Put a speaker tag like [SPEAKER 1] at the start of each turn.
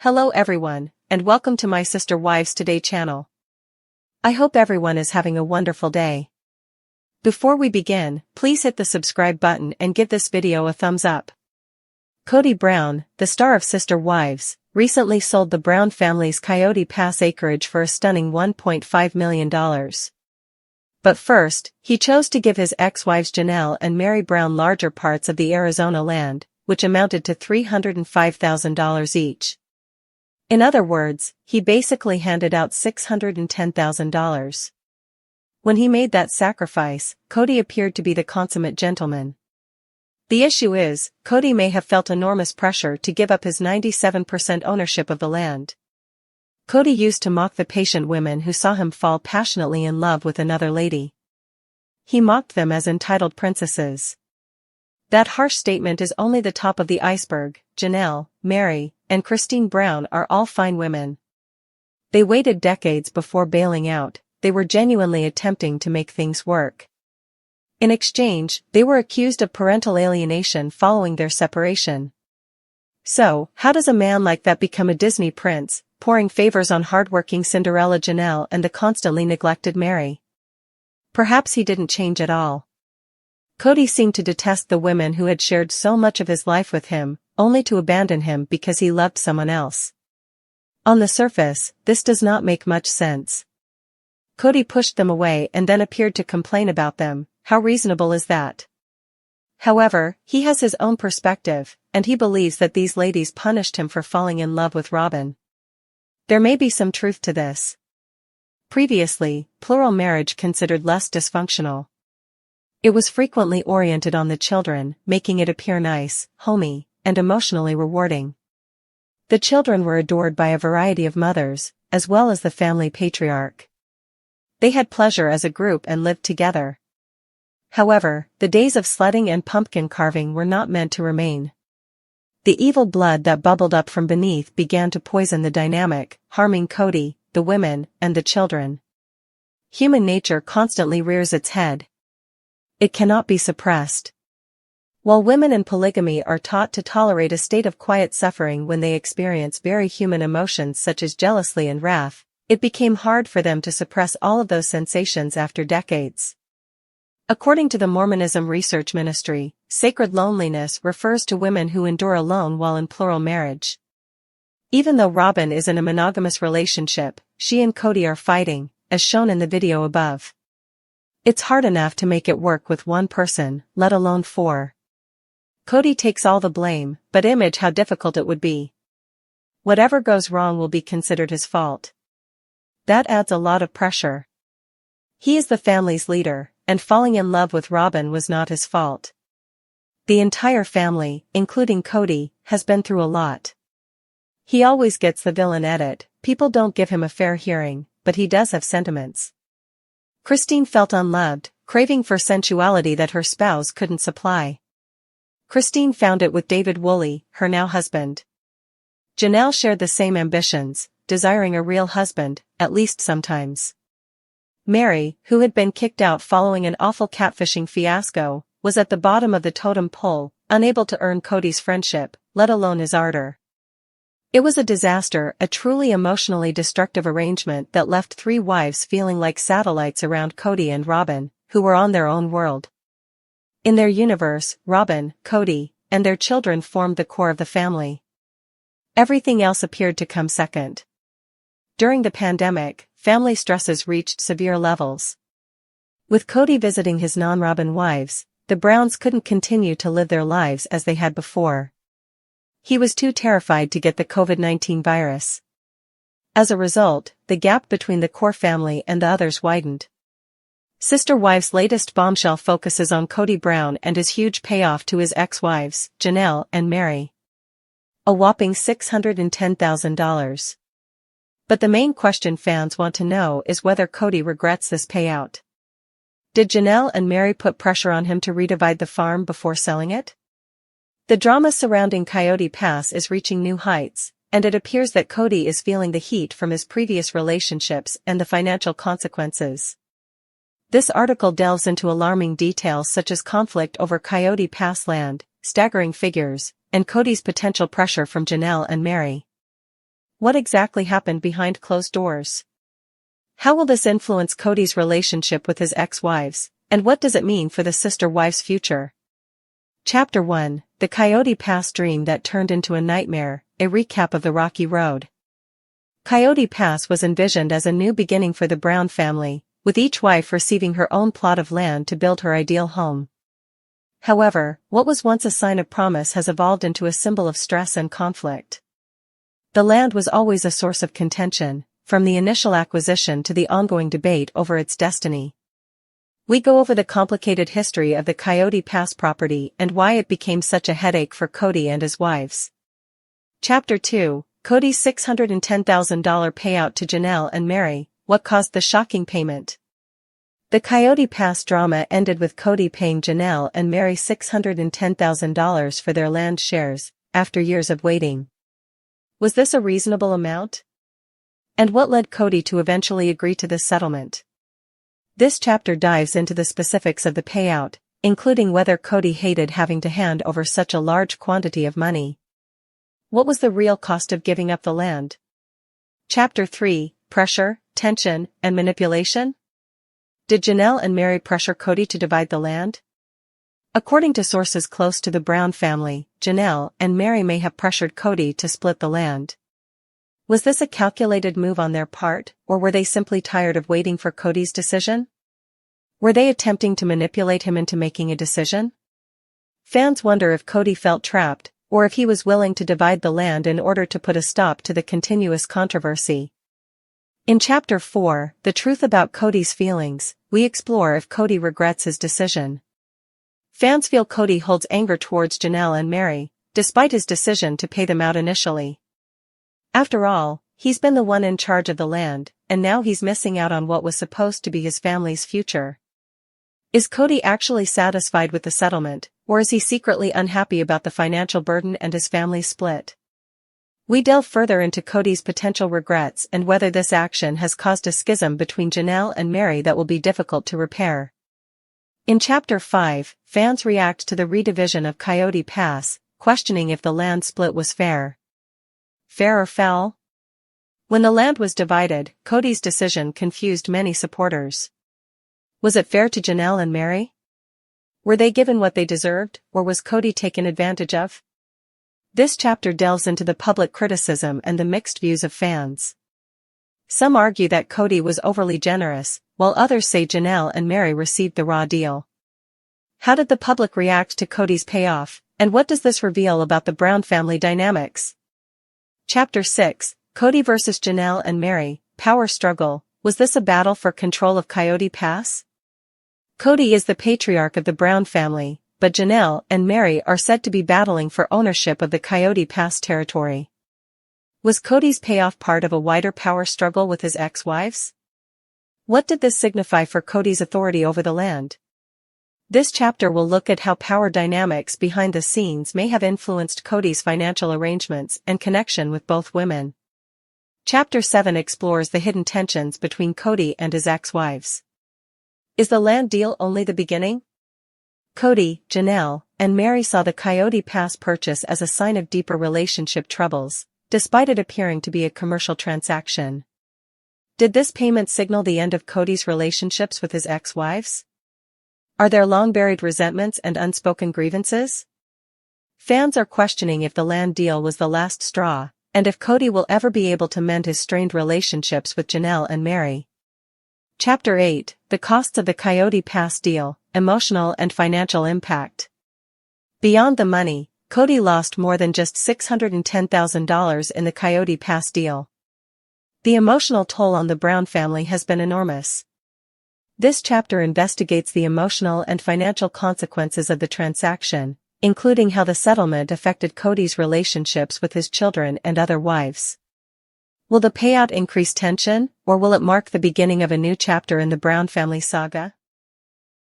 [SPEAKER 1] Hello everyone, and welcome to my Sister Wives Today channel. I hope everyone is having a wonderful day. Before we begin, please hit the subscribe button and give this video a thumbs up. Kody Brown, the star of Sister Wives, recently sold the Brown family's Coyote Pass acreage for a stunning $1.5 million. But first, he chose to give his ex-wives Janelle and Meri Brown larger parts of the Arizona land, which amounted to $305,000 each. In other words, he basically handed out $610,000. When he made that sacrifice, Kody appeared to be the consummate gentleman. The issue is, Kody may have felt enormous pressure to give up his 97% ownership of the land. Kody used to mock the patient women who saw him fall passionately in love with another lady. He mocked them as entitled princesses. That harsh statement is only the top of the iceberg. Janelle, Meri, and Christine Brown are all fine women. They waited decades before bailing out. They were genuinely attempting to make things work. In exchange, they were accused of parental alienation following their separation. So, how does a man like that become a Disney prince, pouring favors on hardworking Cinderella Janelle and the constantly neglected Meri? Perhaps he didn't change at all. Kody seemed to detest the women who had shared so much of his life with him, only to abandon him because he loved someone else. On the surface, this does not make much sense. Kody pushed them away and then appeared to complain about them. How reasonable is that? However, he has his own perspective, and he believes that these ladies punished him for falling in love with Robin. There may be some truth to this. Previously, plural marriage considered less dysfunctional. It was frequently oriented on the children, making it appear nice, homey, and emotionally rewarding. The children were adored by a variety of mothers, as well as the family patriarch. They had pleasure as a group and lived together. However, the days of sledding and pumpkin carving were not meant to remain. The evil blood that bubbled up from beneath began to poison the dynamic, harming Kody, the women, and the children. Human nature constantly rears its head. It cannot be suppressed. While women in polygamy are taught to tolerate a state of quiet suffering when they experience very human emotions such as jealousy and wrath, it became hard for them to suppress all of those sensations after decades. According to the Mormonism Research Ministry, sacred loneliness refers to women who endure alone while in plural marriage. Even though Robin is in a monogamous relationship, she and Kody are fighting, as shown in the video above. It's hard enough to make it work with one person, let alone four. Kody takes all the blame, but imagine how difficult it would be. Whatever goes wrong will be considered his fault. That adds a lot of pressure. He is the family's leader, and falling in love with Robin was not his fault. The entire family, including Kody, has been through a lot. He always gets the villain edit. People don't give him a fair hearing, but he does have sentiments. Christine felt unloved, craving for sensuality that her spouse couldn't supply. Christine found it with David Woolley, her now husband. Janelle shared the same ambitions, desiring a real husband, at least sometimes. Meri, who had been kicked out following an awful catfishing fiasco, was at the bottom of the totem pole, unable to earn Kody's friendship, let alone his ardor. It was a disaster, a truly emotionally destructive arrangement that left three wives feeling like satellites around Kody and Robin, who were on their own world. In their universe, Robin, Kody, and their children formed the core of the family. Everything else appeared to come second. During the pandemic, family stresses reached severe levels. With Kody visiting his non-Robin wives, the Browns couldn't continue to live their lives as they had before. He was too terrified to get the COVID-19 virus. As a result, the gap between the core family and the others widened. Sister Wives' latest bombshell focuses on Kody Brown and his huge payoff to his ex-wives, Janelle and Meri. A whopping $610,000. But the main question fans want to know is whether Kody regrets this payout. Did Janelle and Meri put pressure on him to redivide the farm before selling it? The drama surrounding Coyote Pass is reaching new heights, and it appears that Kody is feeling the heat from his previous relationships and the financial consequences. This article delves into alarming details such as conflict over Coyote Pass land, staggering figures, and Kody's potential pressure from Janelle and Meri. What exactly happened behind closed doors? How will this influence Kody's relationship with his ex-wives, and what does it mean for the sister-wives' future? Chapter 1, The Coyote Pass Dream That Turned into a Nightmare, a recap of the rocky road. Coyote Pass was envisioned as a new beginning for the Brown family, with each wife receiving her own plot of land to build her ideal home. However, what was once a sign of promise has evolved into a symbol of stress and conflict. The land was always a source of contention, from the initial acquisition to the ongoing debate over its destiny. We go over the complicated history of the Coyote Pass property and why it became such a headache for Kody and his wives. Chapter 2, Kody's $610,000 payout to Janelle and Meri, what caused the shocking payment? The Coyote Pass drama ended with Kody paying Janelle and Meri $610,000 for their land shares, after years of waiting. Was this a reasonable amount? And what led Kody to eventually agree to this settlement? This chapter dives into the specifics of the payout, including whether Kody hated having to hand over such a large quantity of money. What was the real cost of giving up the land? Chapter 3, Pressure, Tension, and Manipulation? Did Janelle and Meri pressure Kody to divide the land? According to sources close to the Brown family, Janelle and Meri may have pressured Kody to split the land. Was this a calculated move on their part, or were they simply tired of waiting for Kody's decision? Were they attempting to manipulate him into making a decision? Fans wonder if Kody felt trapped, or if he was willing to divide the land in order to put a stop to the continuous controversy. In Chapter 4, The Truth About Kody's Feelings, we explore if Kody regrets his decision. Fans feel Kody holds anger towards Janelle and Meri, despite his decision to pay them out initially. After all, he's been the one in charge of the land, and now he's missing out on what was supposed to be his family's future. Is Kody actually satisfied with the settlement, or is he secretly unhappy about the financial burden and his family's split? We delve further into Kody's potential regrets and whether this action has caused a schism between Janelle and Meri that will be difficult to repair. In Chapter 5, fans react to the redivision of Coyote Pass, questioning if the land split was fair. Fair or foul? When the land was divided, Kody's decision confused many supporters. Was it fair to Janelle and Meri? Were they given what they deserved, or was Kody taken advantage of? This chapter delves into the public criticism and the mixed views of fans. Some argue that Kody was overly generous, while others say Janelle and Meri received the raw deal. How did the public react to Kody's payoff, and what does this reveal about the Brown family dynamics? Chapter 6, Kody vs. Janelle and Meri, Power Struggle. Was this a battle for control of Coyote Pass? Kody is the patriarch of the Brown family, but Janelle and Meri are said to be battling for ownership of the Coyote Pass territory. Was Kody's payoff part of a wider power struggle with his ex-wives? What did this signify for Kody's authority over the land? This chapter will look at how power dynamics behind the scenes may have influenced Kody's financial arrangements and connection with both women. Chapter 7 explores the hidden tensions between Kody and his ex-wives. Is the land deal only the beginning? Kody, Janelle, and Meri saw the Coyote Pass purchase as a sign of deeper relationship troubles, despite it appearing to be a commercial transaction. Did this payment signal the end of Kody's relationships with his ex-wives? Are there long-buried resentments and unspoken grievances? Fans are questioning if the land deal was the last straw, and if Kody will ever be able to mend his strained relationships with Janelle and Meri. Chapter 8, The Costs of the Coyote Pass Deal, Emotional and Financial Impact. Beyond the money, Kody lost more than just $610,000 in the Coyote Pass deal. The emotional toll on the Brown family has been enormous. This chapter investigates the emotional and financial consequences of the transaction, including how the settlement affected Kody's relationships with his children and other wives. Will the payout increase tension, or will it mark the beginning of a new chapter in the Brown family saga?